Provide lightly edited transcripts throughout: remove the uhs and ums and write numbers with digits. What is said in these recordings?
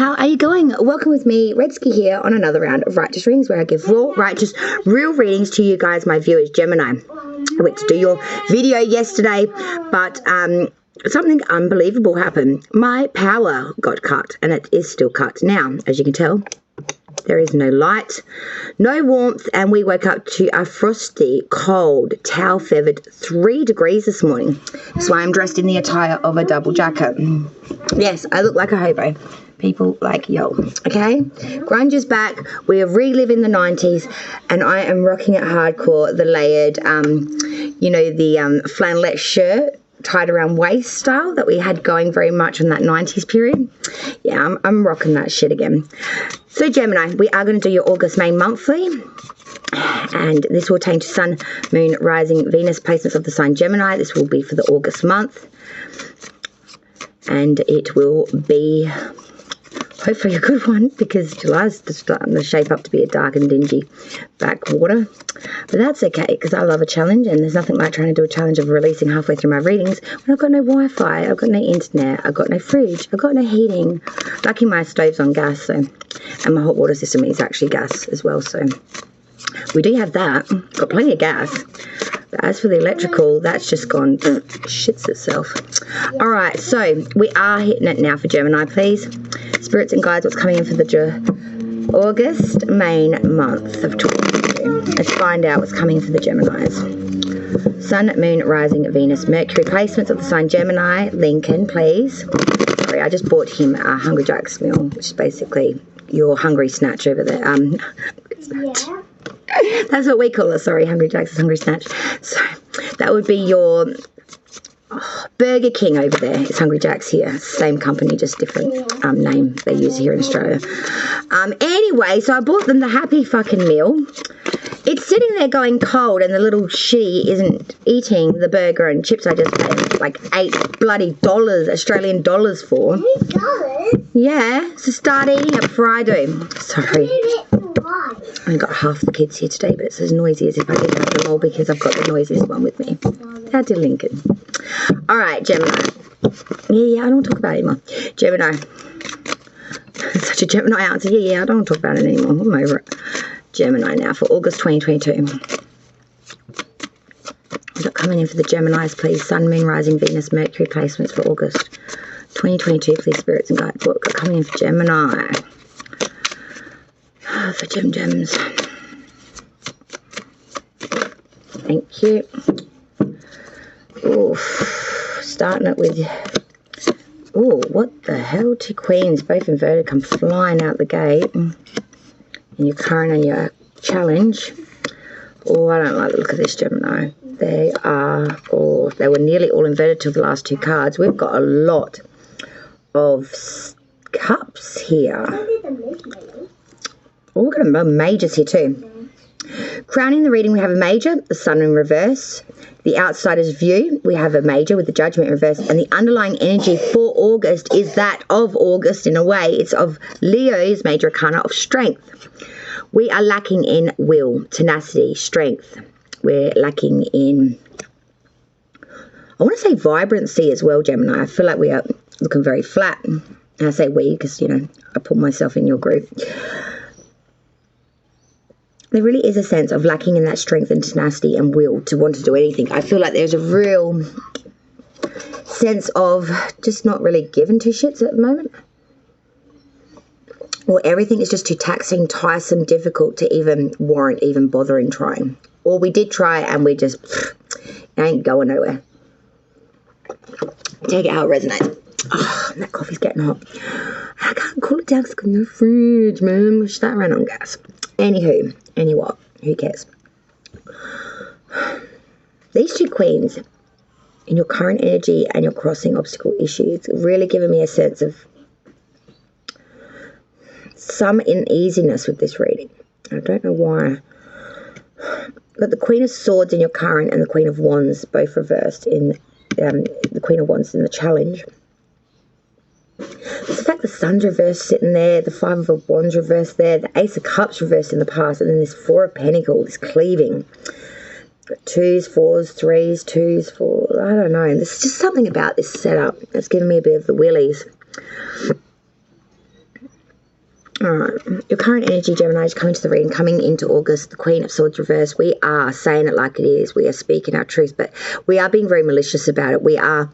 How are you going? Welcome with me, Redski here, on another round of Righteous Readings, where I give raw, righteous, real readings to you guys, my viewers, Gemini. I went to do your video yesterday, but something unbelievable happened. My power got cut, and it is still cut. Now, as you can tell, there is no light, no warmth, and we woke up to a frosty, cold, towel-feathered 3 degrees this morning. That's why I'm dressed in the attire of a double jacket. Yes, I look like a hobo. People like, yo, okay? Grunge is back. We are reliving the 90s, and I am rocking it hardcore. The layered, the flannelette shirt tied around waist style that we had going very much in that 90s period. Yeah, I'm rocking that shit again. So Gemini, we are going to do your August, May monthly, and this will pertain to Sun, Moon, Rising, Venus placements of the sign Gemini. This will be for the August month, and it will be hopefully a good one, because July's starting to shape up to be a dark and dingy backwater. But that's okay, because I love a challenge, and there's nothing like trying to do a challenge of releasing halfway through my readings when I've got no Wi-Fi, I've got no internet, I've got no fridge, I've got no heating. Lucky my stove's on gas, so, and my hot water system is actually gas as well, so we do have that. Got plenty of gas. But as for the electrical, that's just gone shits itself. All right, so we are hitting it now for Gemini, please. Spirits and guides, what's coming in for the August, main month of 2022. Let's find out what's coming for the Geminis. Sun, Moon, Rising, Venus, Mercury placements of the sign Gemini. Lincoln, please. Sorry, I just bought him a Hungry Jack's meal, which is basically your hungry snatch over there. Yeah. That's what we call it. Sorry, Hungry Jack's is Hungry Snatch. So that would be your Burger King over there. It's Hungry Jack's here. Same company, just different name they use here in Australia. Anyway, so I bought them the Happy fucking meal. It's sitting there going cold, and the little she isn't eating the burger and chips I just paid like $8 bloody Australian dollars for. $8? Yeah, so start eating it before I do. Sorry. I only got half the kids here today, but it's as noisy as if I didn't have them all, because I've got the noisiest one with me. How did Lincoln? All right, Gemini. Yeah, I don't want to talk about it anymore. Gemini. Such a Gemini answer. Yeah, I don't want to talk about it anymore. I'm over it. Gemini now for August 2022. What's got coming in for the Geminis, please? Sun, Moon, Rising, Venus, Mercury placements for August 2022, please, spirits and guides. What got coming in for Gemini? For gems. Thank you. Oof. Starting it with, oh, what the hell? 2 queens, both inverted, come flying out the gate. In your current and your challenge. Oh, I don't like the look of this, Gemini. They were nearly all inverted till the last 2 cards. We've got a lot of cups here. Oh, we've got a majors here too. Crowning the reading, we have a major, the sun in reverse. The outsider's view, we have a major with the judgment in reverse. And the underlying energy for August is that of August in a way. It's of Leo's major arcana of strength. We are lacking in will, tenacity, strength. We're lacking in, I want to say vibrancy as well, Gemini. I feel like we are looking very flat. And I say we because, I put myself in your group. There really is a sense of lacking in that strength and tenacity and will to want to do anything. I feel like there's a real sense of just not really giving 2 shits at the moment. Or everything is just too taxing, tiresome, difficult to even warrant even bothering trying. Or we did try and we just ain't going nowhere. Take it how it resonates. Oh, that coffee's getting hot. I can't cool it down because I've got no fridge, man. Wish that ran on gas. Anywho, what? Who cares? These 2 queens in your current energy and your crossing obstacle issues really giving me a sense of some uneasiness with this reading. I don't know why. But the Queen of Swords in your current and the Queen of Wands both reversed in the Queen of Wands in the challenge. It's the fact the Sun's reversed sitting there, the 5 of Wands reversed there, the Ace of Cups reversed in the past, and then this 4 of Pentacles, this cleaving. 2s, 4s, 3s, 2s, 4s, I don't know. There's just something about this setup that's giving me a bit of the willies. All right, your current energy, Gemini, is coming to the reading, coming into August, the Queen of Swords reverse. We are saying it like it is. We are speaking our truth, but we are being very malicious about it. We are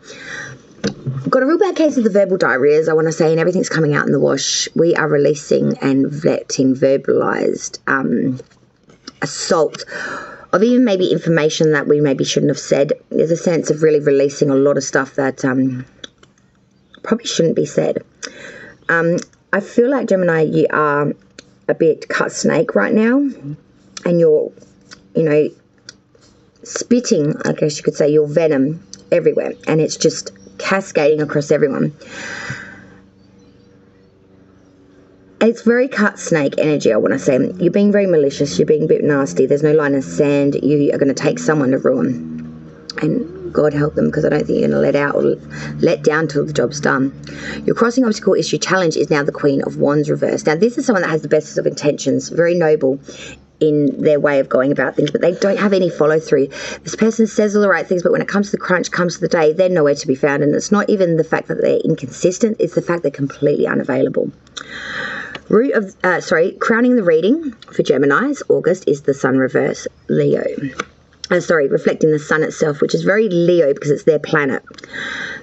got a real bad case of the verbal diarrheas, I want to say, and everything's coming out in the wash. We are releasing and letting verbalized assault of even maybe information that we maybe shouldn't have said. There's a sense of really releasing a lot of stuff that probably shouldn't be said. I feel like, Gemini, you are a bit cut snake right now, and you're, spitting, I guess you could say, your venom everywhere, and it's just cascading across everyone. It's very cut snake energy, I want to say. You're being very malicious. You're being a bit nasty. There's no line of sand. You are going to take someone to ruin. And God help them, because I don't think you're going to let down till the job's done. Your crossing obstacle issue challenge is now the Queen of Wands reversed. Now, this is someone that has the best of intentions, very noble in their way of going about things, but they don't have any follow through. This person says all the right things, but when it comes to the crunch, comes to the day, they're nowhere to be found. And it's not even the fact that they're inconsistent, it's the fact they're completely unavailable. Crowning the reading for Gemini's August is the Sun reverse, Leo. Reflecting the Sun itself, which is very Leo because it's their planet.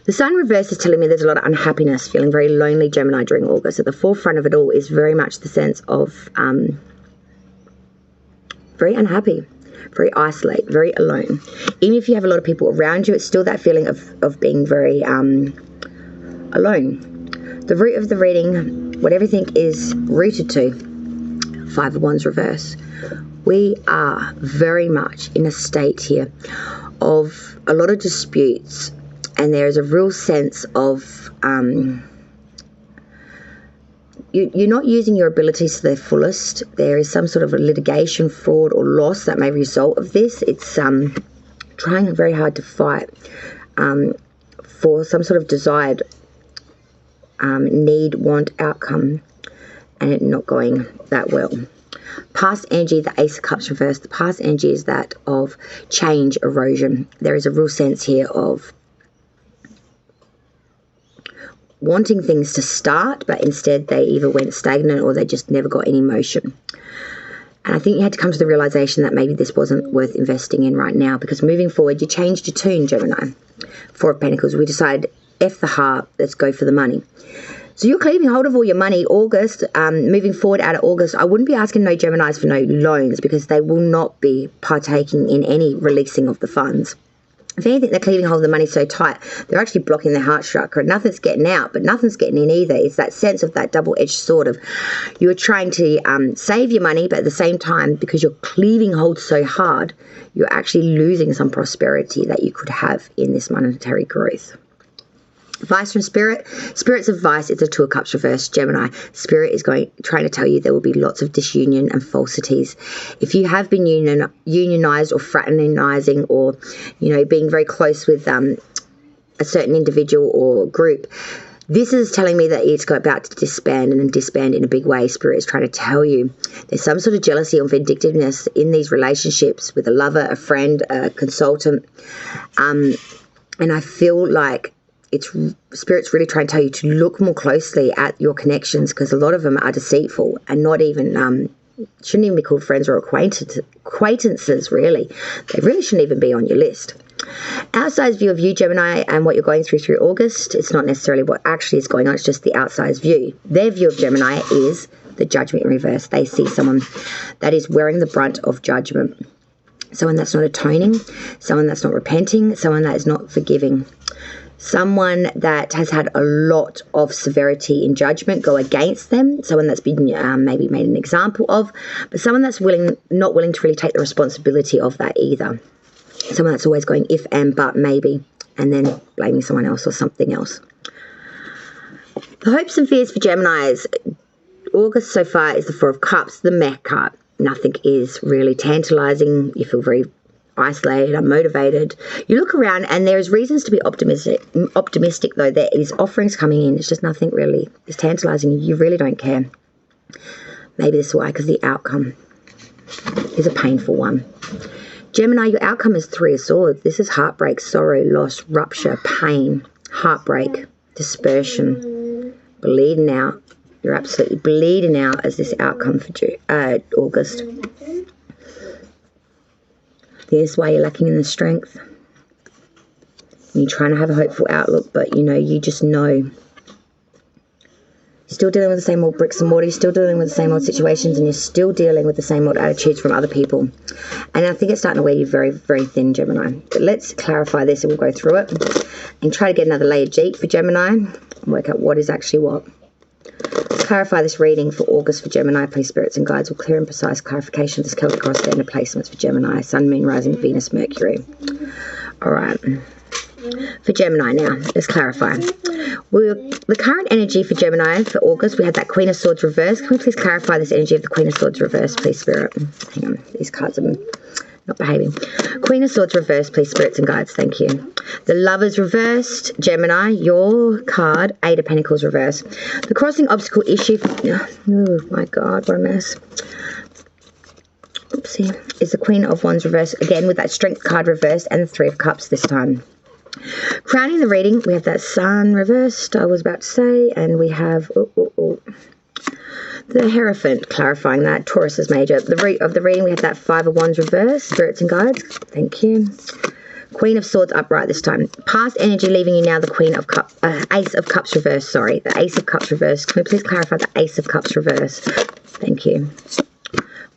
The Sun reverse is telling me there's a lot of unhappiness, feeling very lonely, Gemini, during August. At the forefront of it all is very much the sense of very unhappy, very isolated, very alone. Even if you have a lot of people around you, it's still that feeling of being very alone. The root of the reading, what everything is rooted to, Five of Wands reverse. We are very much in a state here of a lot of disputes, and there is a real sense of you're not using your abilities to their fullest. There is some sort of a litigation, fraud, or loss that may result of this. It's trying very hard to fight for some sort of desired need, want, outcome, and it not going that well. Past energy, the Ace of Cups reversed. The past energy is that of change, erosion. There is a real sense here of wanting things to start, but instead they either went stagnant or they just never got any motion. And I think you had to come to the realization that maybe this wasn't worth investing in right now, because moving forward, you changed your tune, Gemini. Four of Pentacles, we decided, F the heart, let's go for the money. So you're keeping hold of all your money, August, moving forward out of August. I wouldn't be asking no Geminis for no loans, because they will not be partaking in any releasing of the funds. If anything, they're cleaving hold of the money so tight, they're actually blocking their heart chakra. Nothing's getting out, but nothing's getting in either. It's that sense of that double-edged sword of you are trying to save your money, but at the same time, because you're cleaving hold so hard, you're actually losing some prosperity that you could have in this monetary growth. Advice from Spirit. Spirit's advice is a Two of Cups reversed, Gemini. Spirit is trying to tell you there will be lots of disunion and falsities. If you have been unionized or fraternizing, or being very close with a certain individual or group, this is telling me that it's about to disband, and disband in a big way. Spirit is trying to tell you there's some sort of jealousy or vindictiveness in these relationships with a lover, a friend, a consultant, and I feel like Spirit's really trying to tell you to look more closely at your connections, because a lot of them are deceitful and not even shouldn't even be called friends or acquaintances, really. They really shouldn't even be on your list. Outside view of you, Gemini, and what you're going through August, it's not necessarily what actually is going on, it's just the outside view. Their view of Gemini is the Judgment in reverse. They see someone that is wearing the brunt of judgment. Someone that's not atoning, someone that's not repenting, someone that is not forgiving. Someone that has had a lot of severity in judgment go against them, someone that's been maybe made an example of, but someone that's not willing to really take the responsibility of that either. Someone that's always going if and but maybe, and then blaming someone else or something else. The hopes and fears for Geminis, August so far is the Four of Cups, the Mech card. Nothing is really tantalizing. You feel very isolated, unmotivated. You look around and there's reasons to be optimistic, though. There is offerings coming in. It's just nothing really is tantalizing. You really don't care. Maybe this is why, because the outcome is a painful one. Gemini, your outcome is Three of Swords. This is heartbreak, sorrow, loss, rupture, pain, heartbreak, dispersion, bleeding out, You're absolutely bleeding out as this outcome for August. This is why you're lacking in the strength. You're trying to have a hopeful outlook, but, you know, you just know. You're still dealing with the same old bricks and mortar. You're still dealing with the same old situations, and you're still dealing with the same old attitudes from other people. And I think it's starting to wear you very, very thin, Gemini. But let's clarify this, and we'll go through it and try to get another layered Jeep for Gemini and work out what is actually what. Let's clarify this reading for August for Gemini. Please, spirits and guides, will clear and precise clarification of this Celtic cross standard placements for Gemini. Sun, Moon, Rising, Venus, Mercury. All right. For Gemini now, let's clarify. The current energy for Gemini for August, we had that Queen of Swords reverse. Can we please clarify this energy of the Queen of Swords reverse, please, Spirit? Hang on, these cards are not behaving. Queen of Swords reverse, please, spirits and guides. Thank you. The Lovers reversed, Gemini, your card, Eight of Pentacles reverse. The crossing obstacle issue, oh my God, what a mess. Oopsie. Is the Queen of Wands reverse, again with that Strength card reversed and the Three of Cups this time. Crowning the reading, we have that Sun reversed, I was about to say, and we have the Hierophant, clarifying that, Taurus is major. The root of the reading, we have that Five of Wands reversed, spirits and guides, thank you. Queen of Swords upright this time. Past energy leaving you now, the Queen of Cups, Ace of Cups reversed, sorry, the Ace of Cups reversed. Can we please clarify the Ace of Cups reversed? Thank you.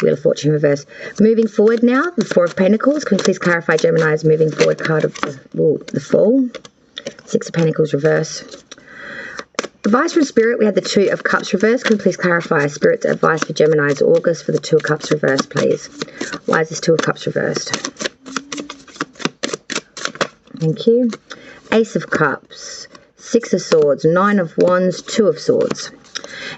Wheel of Fortune reverse. Moving forward now, the Four of Pentacles. Can we please clarify Gemini's moving forward card of the Fall? Six of Pentacles reverse. Advice from Spirit, we had the Two of Cups reverse. Can we please clarify Spirit's advice for Gemini's August for the Two of Cups reverse, please? Why is this Two of Cups reversed? Thank you. Ace of Cups, Six of Swords, Nine of Wands, Two of Swords.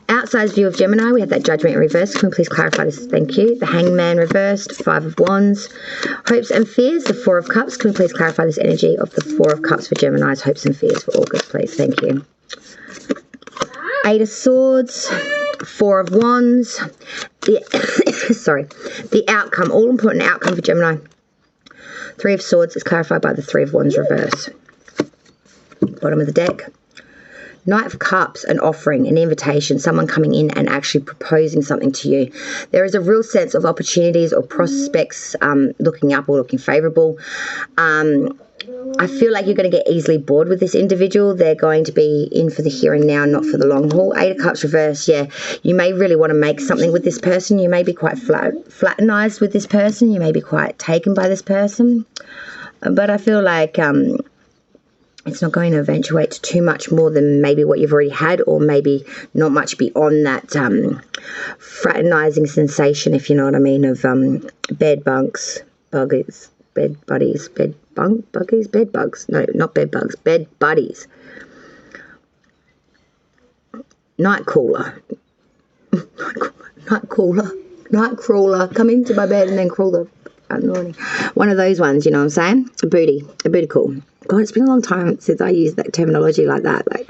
Outside view of Gemini, we have that Judgment reversed. Can we please clarify this? Thank you. The Hangman reversed, Five of Wands. Hopes and fears, the Four of Cups. Can we please clarify this energy of the Four of Cups for Gemini's hopes and fears for August, please? Thank you. Eight of Swords, Four of Wands. The outcome, all important outcome for Gemini. Three of Swords is clarified by the Three of Wands reverse. Bottom of the deck. Knight of Cups, an offering, an invitation, someone coming in and actually proposing something to you. There is a real sense of opportunities or prospects looking up or looking favorable. I feel like you're going to get easily bored with this individual. They're going to be in for the here and now, not for the long haul. Eight of Cups reverse, yeah. You may really want to make something with this person. You may be quite flattenized with this person. You may be quite taken by this person. But I feel like it's not going to eventuate to too much more than maybe what you've already had, or maybe not much beyond that fraternizing sensation, if you know what I mean, of bed bunks, buggies, bed buddies, bed bunk, buggies, bed bugs. No, not bed bugs, bed buddies. Night crawler. Night crawler. Come into my bed and then crawl the morning. One of those ones, you know what I'm saying? A booty call. God, it's been a long time since I used that terminology like that. Like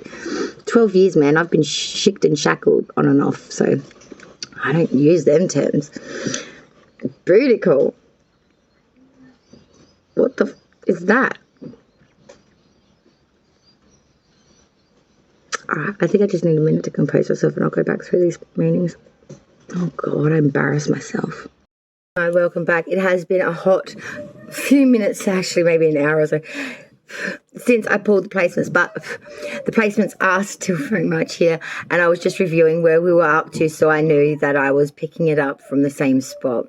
12 years, man. I've been shicked and shackled on and off, so I don't use them terms. Booty call. What the is that? Alright, I think I just need a minute to compose myself and I'll go back through these meanings. Oh God, I embarrassed myself. Hi, welcome back. It has been a hot few minutes, actually maybe an hour or so, since I pulled the placements, but the placements are still very much here, and I was just reviewing where we were up to, so I knew that I was picking it up from the same spot.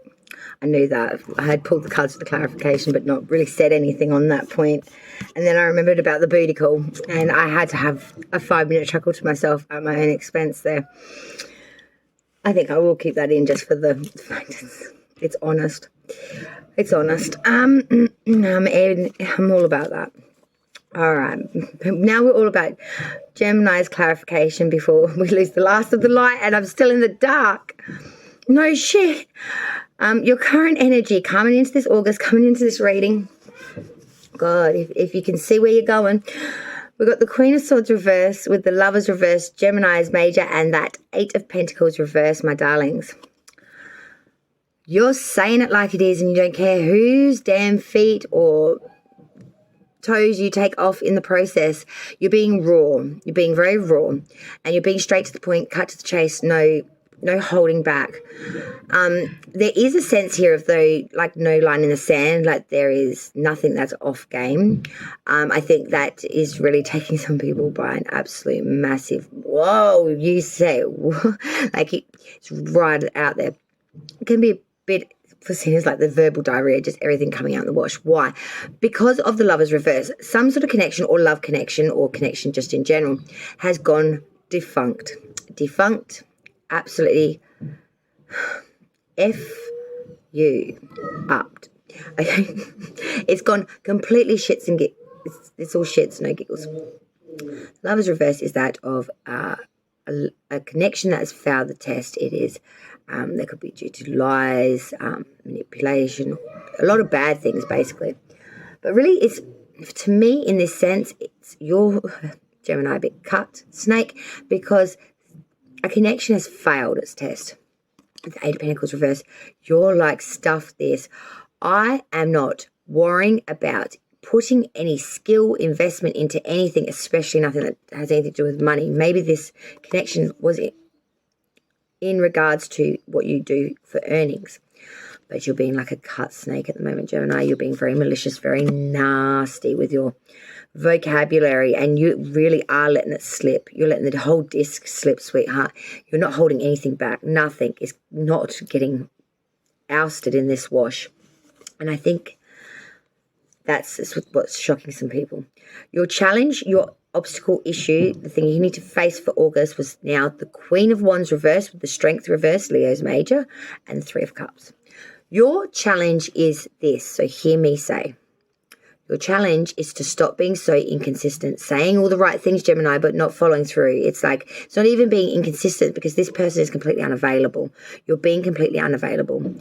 I knew that. I had pulled the cards for the clarification, but not really said anything on that point. And then I remembered about the booty call, and I had to have a 5-minute chuckle to myself at my own expense there. I think I will keep that in just for the fact it's honest. It's honest. I'm all about that. All right. Now we're all about Gemini's clarification before we lose the last of the light, and I'm still in the dark. No shit. Your current energy coming into this August, coming into this reading. God, if you can see where you're going. We've got the Queen of Swords reverse with the Lovers reverse, Gemini's major, and that Eight of Pentacles reverse, my darlings. You're saying it like it is, and you don't care whose damn feet or toes you take off in the process. You're being raw. You're being very raw, and you're being straight to the point, cut to the chase. No holding back. There is a sense here of, though, like no line in the sand, like there is nothing that's off game. I think that is really taking some people by an absolute massive, whoa, you say, like it's right out there. It can be a bit for sinners like the verbal diarrhea, just everything coming out in the wash. Why? Because of the Lover's reverse. Some sort of connection or love connection or connection just in general has gone defunct. Defunct. Absolutely F you upped. Okay. It's gone completely shits and giggles. It's all shits, no giggles. Lover's reverse is that of a connection that has failed the test. It is, that could be due to lies, manipulation, a lot of bad things basically. But really it's, to me in this sense, it's your Gemini, a bit cut, snake, because a connection has failed its test. The Eight of Pentacles reverse. You're like, stuff this. I am not worrying about putting any skill investment into anything, especially nothing that has anything to do with money. Maybe this connection was in regards to what you do for earnings. But you're being like a cut snake at the moment, Gemini. You're being very malicious, very nasty with your vocabulary, and you really are letting it slip. You're letting the whole disc slip, sweetheart. You're not holding anything back. Nothing is not getting ousted in this wash. And I think that's what's shocking some people. Your challenge, your obstacle issue, the thing you need to face for August was now the Queen of Wands reversed with the Strength reversed, Leo's major, and the Three of Cups. Your challenge is this, so hear me say. Your challenge is to stop being so inconsistent, saying all the right things, Gemini, but not following through. It's like, it's not even being inconsistent because this person is completely unavailable. You're being completely unavailable.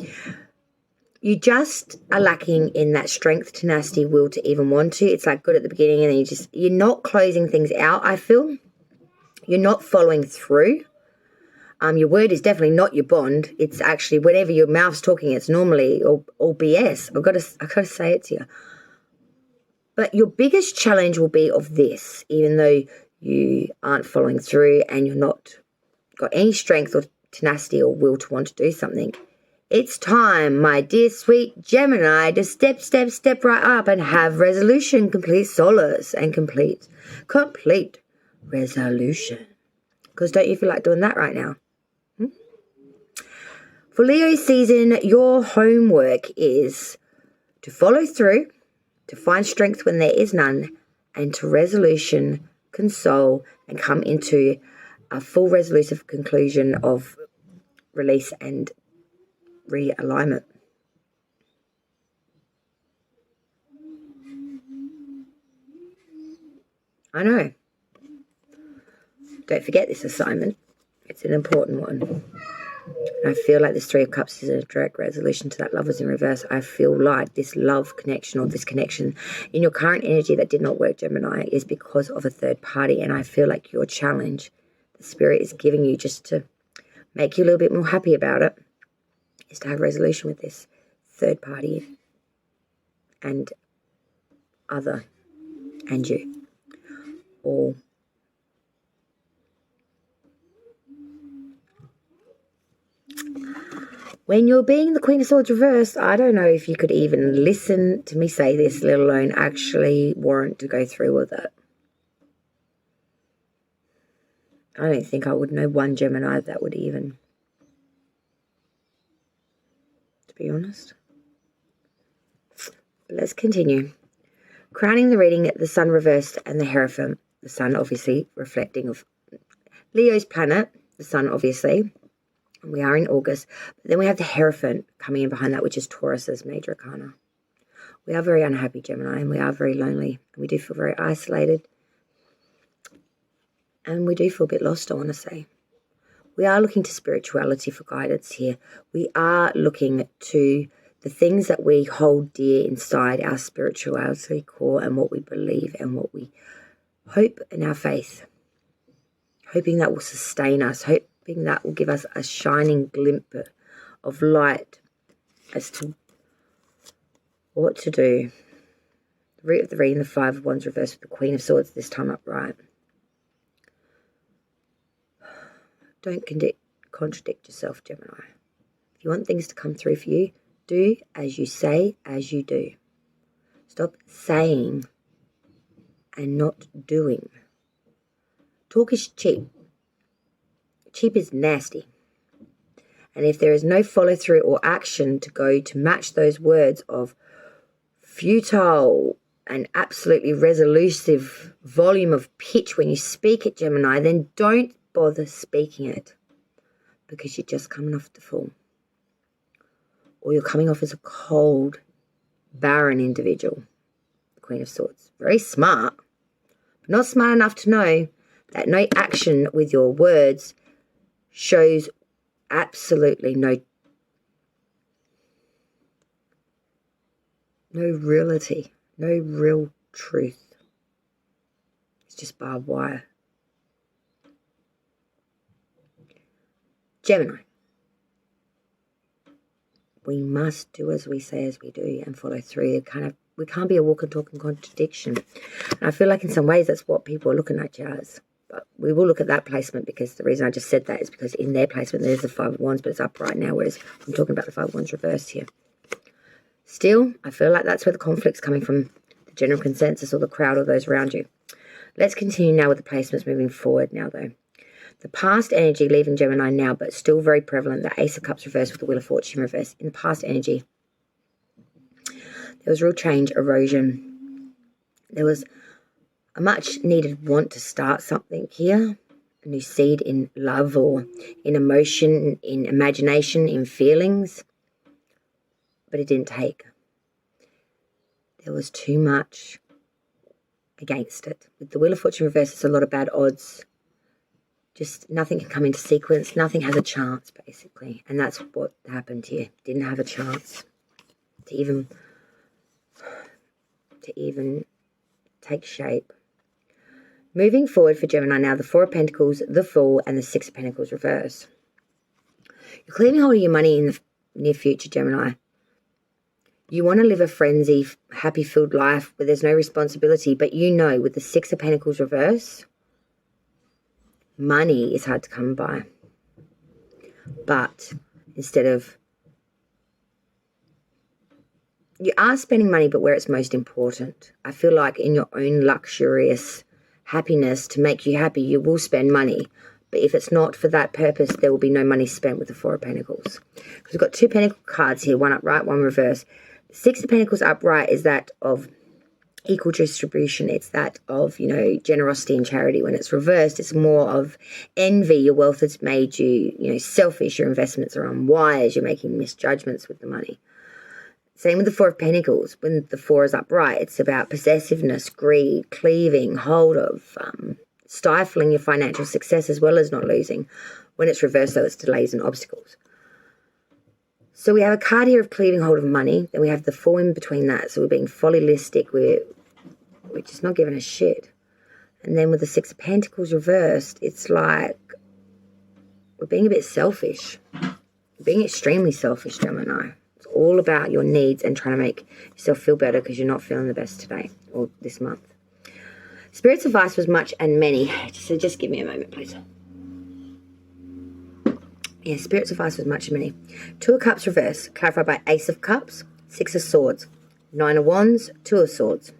You just are lacking in that strength, tenacity, will to even want to. It's like good at the beginning and then you're not closing things out, I feel. You're not following through. Your word is definitely not your bond. It's actually whenever your mouth's talking, it's normally all BS. I've got to say it to you. But your biggest challenge will be of this, even though you aren't following through and you're not got any strength or tenacity or will to want to do something. It's time, my dear sweet Gemini, to step right up and have resolution, complete solace and complete resolution. Because don't you feel like doing that right now? For Leo season, your homework is to follow through, to find strength when there is none, and to resolution, console, and come into a full resolutive conclusion of release and realignment. I know. Don't forget this assignment. It's an important one. I feel like this Three of Cups is a direct resolution to that Lovers in reverse. I feel like this love connection or this connection in your current energy that did not work, Gemini, is because of a third party. And I feel like your challenge, the Spirit is giving you just to make you a little bit more happy about it, is to have resolution with this third party and other and you. All. When you're being the Queen of Swords reversed, I don't know if you could even listen to me say this, let alone actually warrant to go through with it. I don't think I would know one Gemini that would even, to be honest. But let's continue. Crowning the reading, the Sun reversed and the Hierophant. The Sun obviously reflecting of Leo's planet, the Sun obviously. We are in August. But then we have the Hierophant coming in behind that, which is Taurus's major arcana. We are very unhappy, Gemini, and we are very lonely. And we do feel very isolated. And we do feel a bit lost, I want to say. We are looking to spirituality for guidance here. We are looking to the things that we hold dear inside our spirituality core and what we believe and what we hope in our faith. Hoping that will sustain us. Hoping that will give us a shining glimpse of light as to what to do. The root of the reading, the Five of Wands reversed with the Queen of Swords, this time upright. Don't contradict yourself, Gemini. If you want things to come through for you, do as you say, as you do. Stop saying and not doing. Talk is cheap. Cheap is nasty. And if there is no follow through or action to go to match those words of futile and absolutely resolutive volume of pitch when you speak it, Gemini, then don't bother speaking it, because you're just coming off the fool. Or you're coming off as a cold, barren individual. The Queen of Swords. Very smart, but not smart enough to know that no action with your words shows absolutely no reality, no real truth. It's just barbed wire. Gemini. We must do as we say, as we do, and follow through. We can't be a walk and talk in contradiction. And I feel like in some ways that's what people are looking at you as. But we will look at that placement, because the reason I just said that is because in their placement there's the Five of Wands, but it's upright now, whereas I'm talking about the Five of Wands reversed here. Still, I feel like that's where the conflict's coming from, the general consensus or the crowd or those around you. Let's continue now with the placements moving forward now, though. The past energy leaving Gemini now, but still very prevalent, the Ace of Cups reversed with the Wheel of Fortune reversed. In the past energy, there was real change, erosion. There was a much needed want to start something here, a new seed in love or in emotion, in imagination, in feelings, but it didn't take. There was too much against it. With the Wheel of Fortune reversed, it's a lot of bad odds. Just nothing can come into sequence. Nothing has a chance, basically. And that's what happened here. Didn't have a chance to even take shape. Moving forward for Gemini now, the Four of Pentacles, the Fool, and the Six of Pentacles reverse. You're clearing hold of your money in the near future, Gemini. You want to live a frenzy, happy-filled life where there's no responsibility, but you know with the Six of Pentacles reverse, money is hard to come by. But instead of, you are spending money, but where it's most important. I feel like in your own luxurious happiness to make you happy, you will spend money. But if it's not for that purpose, there will be no money spent with the Four of Pentacles. Because we've got two Pentacle cards here, one upright, one reverse. Six of Pentacles upright is that of equal distribution. It's that of, generosity and charity. When it's reversed, it's more of envy. Your wealth has made you, selfish. Your investments are unwise. You're making misjudgments with the money. Same with the Four of Pentacles. When the Four is upright, it's about possessiveness, greed, cleaving, hold of, stifling your financial success as well as not losing. When it's reversed, though, it's delays and obstacles. So we have a card here of cleaving hold of money. Then we have the Four in between that. So we're being follylistic. We're just not giving a shit. And then with the Six of Pentacles reversed, it's like we're being a bit selfish. We're being extremely selfish, Gemini. It's all about your needs and trying to make yourself feel better because you're not feeling the best today or this month. Spirit's advice was much and many. So just give me a moment, please. Yeah, Spirit's advice was much and many. Two of Cups reverse, clarified by Ace of Cups, Six of Swords, Nine of Wands, Two of Swords.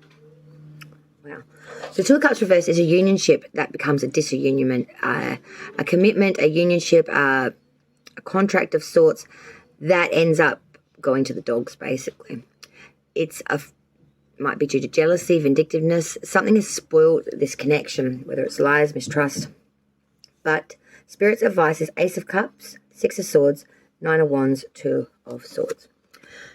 Wow. So Two of Cups reverse is a unionship that becomes a disunion, a commitment, a unionship, a contract of sorts that ends up going to the dogs, basically. Might be due to jealousy, vindictiveness. Something has spoiled this connection, whether it's lies, mistrust. But Spirit's advice is Ace of Cups, Six of Swords, Nine of Wands, Two of Swords.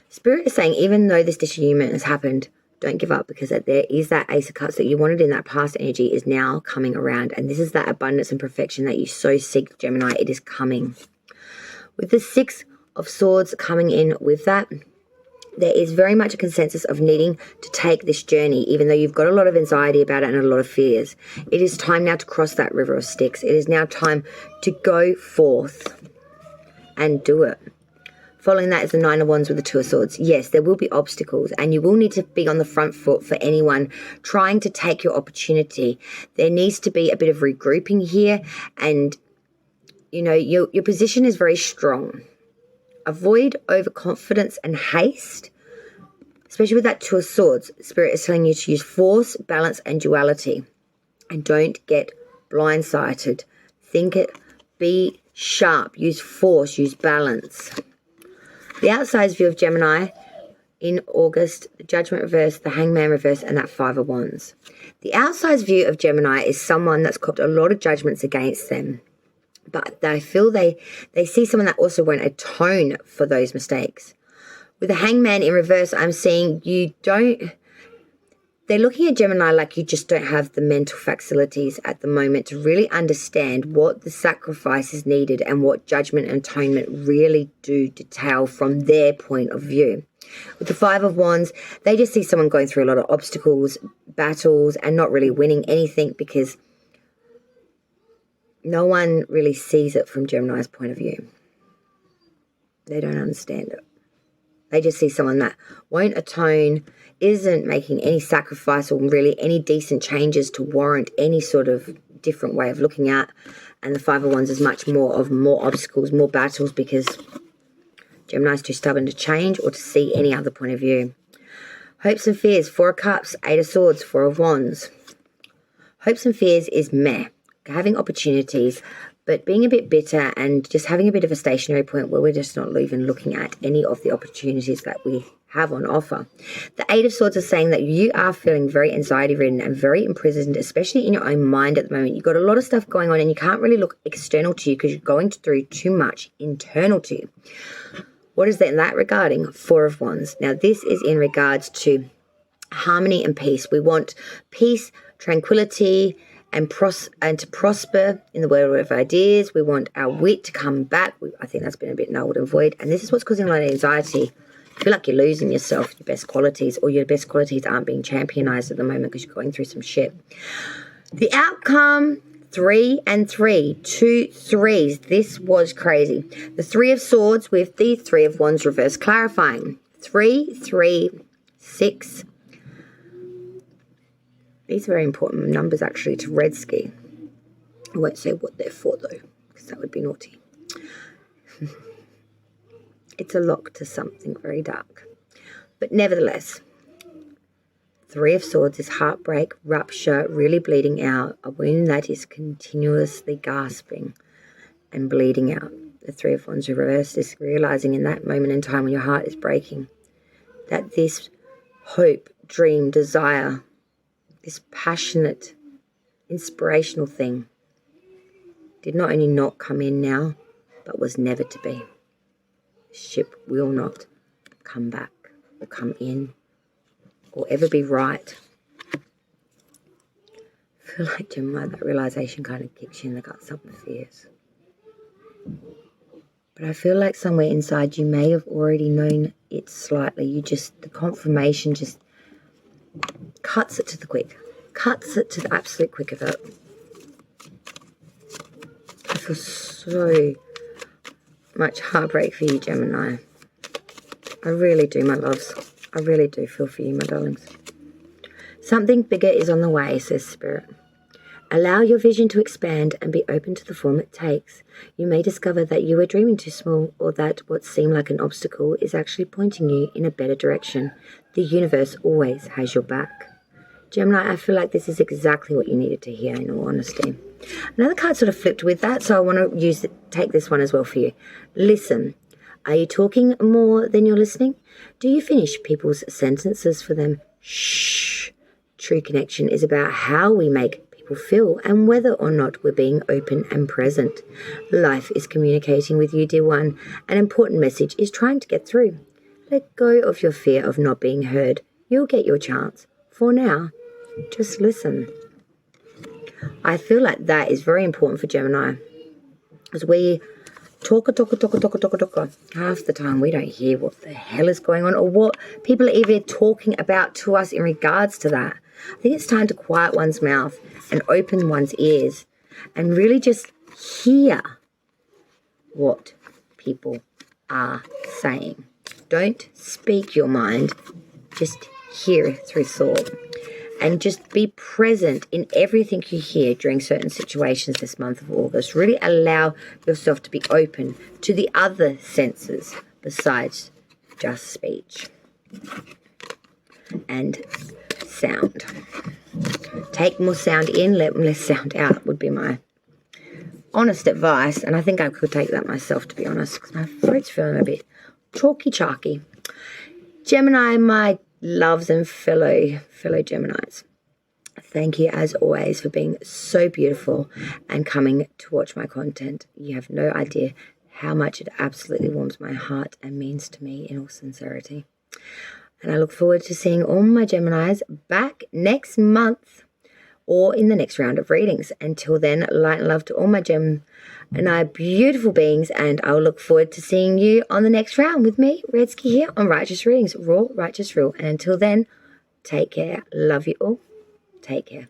Spirit is saying, even though this disunion has happened, don't give up, because there is that Ace of Cups that you wanted in that past energy is now coming around. And this is that abundance and perfection that you so seek, Gemini. It is coming. With the Six of Swords coming in with that, there is very much a consensus of needing to take this journey, even though you've got a lot of anxiety about it and a lot of fears. It is time now to cross that river of Styx. It is now time to go forth and do it. Following that is the Nine of Wands with the Two of Swords. Yes, there will be obstacles, and you will need to be on the front foot for anyone trying to take your opportunity. There needs to be a bit of regrouping here, and, you know, your position is very strong. Avoid overconfidence and haste, especially with that Two of Swords. Spirit is telling you to use force, balance, and duality, and don't get blindsided. Think it, be sharp, use force, use balance. The outside view of Gemini in August, the Judgment reverse, the Hangman reverse, and that Five of Wands. The outside view of Gemini is someone that's got a lot of judgments against them, but they feel they see someone that also won't atone for those mistakes. With the Hangman in reverse, I'm seeing they're looking at Gemini like you just don't have the mental facilities at the moment to really understand what the sacrifice is needed and what judgment and atonement really do detail from their point of view. With the Five of Wands, they just see someone going through a lot of obstacles, battles, and not really winning anything because no one really sees it from Gemini's point of view. They don't understand it. They just see someone that won't atone, isn't making any sacrifice or really any decent changes to warrant any sort of different way of looking at. And the Five of Wands is much more of more obstacles, more battles, because Gemini's too stubborn to change or to see any other point of view. Hopes and fears, Four of Cups, Eight of Swords, Four of Wands. Hopes and fears is meh, having opportunities, but being a bit bitter and just having a bit of a stationary point where we're just not even looking at any of the opportunities that we have on offer. The Eight of Swords is saying that you are feeling very anxiety-ridden and very imprisoned, especially in your own mind at the moment. You've got a lot of stuff going on and you can't really look external to you because you're going through too much internal to you. What is that regarding? Four of Wands. Now, this is in regards to harmony and peace. We want peace, tranquility, and to prosper in the world of ideas. We want our wit to come back. I think that's been a bit nulled and void. And this is what's causing a lot of anxiety. You feel like you're losing yourself, your best qualities, or your best qualities aren't being championized at the moment because you're going through some shit. The outcome, 3 and 3. 2 threes. This was crazy. The Three of Swords with the Three of Wands reverse, clarifying. 3, 3, 6. These are very important numbers, actually, to Red Ski. I won't say what they're for, though, because that would be naughty. It's a lock to something very dark. But nevertheless, Three of Swords is heartbreak, rupture, really bleeding out, a wound that is continuously gasping and bleeding out. The Three of Wands reversed is realizing in that moment in time when your heart is breaking that this hope, dream, desire, this passionate, inspirational thing did not only not come in now, but was never to be. The ship will not come back or come in or ever be right. I feel like, Gemini, that realization kind of kicks you in the guts up with fears. But I feel like somewhere inside you may have already known it slightly. The confirmation just cuts it to the quick. Cuts it to the absolute quick of it. I feel so much heartbreak for you, Gemini. I really do, my loves. I really do feel for you, my darlings. Something bigger is on the way, says Spirit. Allow your vision to expand and be open to the form it takes. You may discover that you are dreaming too small, or that what seemed like an obstacle is actually pointing you in a better direction. The universe always has your back. Gemini, I feel like this is exactly what you needed to hear, in all honesty. Another card sort of flipped with that, so I want to take this one as well for you. Listen. Are you talking more than you're listening? Do you finish people's sentences for them? Shh. True connection is about how we make people feel and whether or not we're being open and present. Life is communicating with you, dear one. An important message is trying to get through. Let go of your fear of not being heard. You'll get your chance. For now, just listen. I feel like that is very important for Gemini. As we talk. Half the time we don't hear what the hell is going on or what people are even talking about to us in regards to that. I think it's time to quiet one's mouth and open one's ears and really just hear what people are saying. Don't speak your mind, just hear through thought. And just be present in everything you hear during certain situations this month of August. Really allow yourself to be open to the other senses besides just speech and sound. Take more sound in, let less sound out would be my honest advice. And I think I could take that myself, to be honest, because my throat's feeling a bit chalky. Gemini, my loves and fellow Geminis, thank you as always for being so beautiful and coming to watch my content. You have no idea how much it absolutely warms my heart and means to me in all sincerity. And I look forward to seeing all my Geminis back next month or in the next round of readings. Until then, light and love to all my Gemini beautiful beings, and I'll look forward to seeing you on the next round with me, Redsky, here on Righteous Readings, Raw, Righteous, Real. And until then, take care. Love you all. Take care.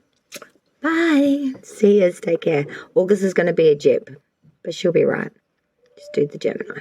Bye. See yous. Take care. August is going to be a jib, but she'll be right. Just do the Gemini.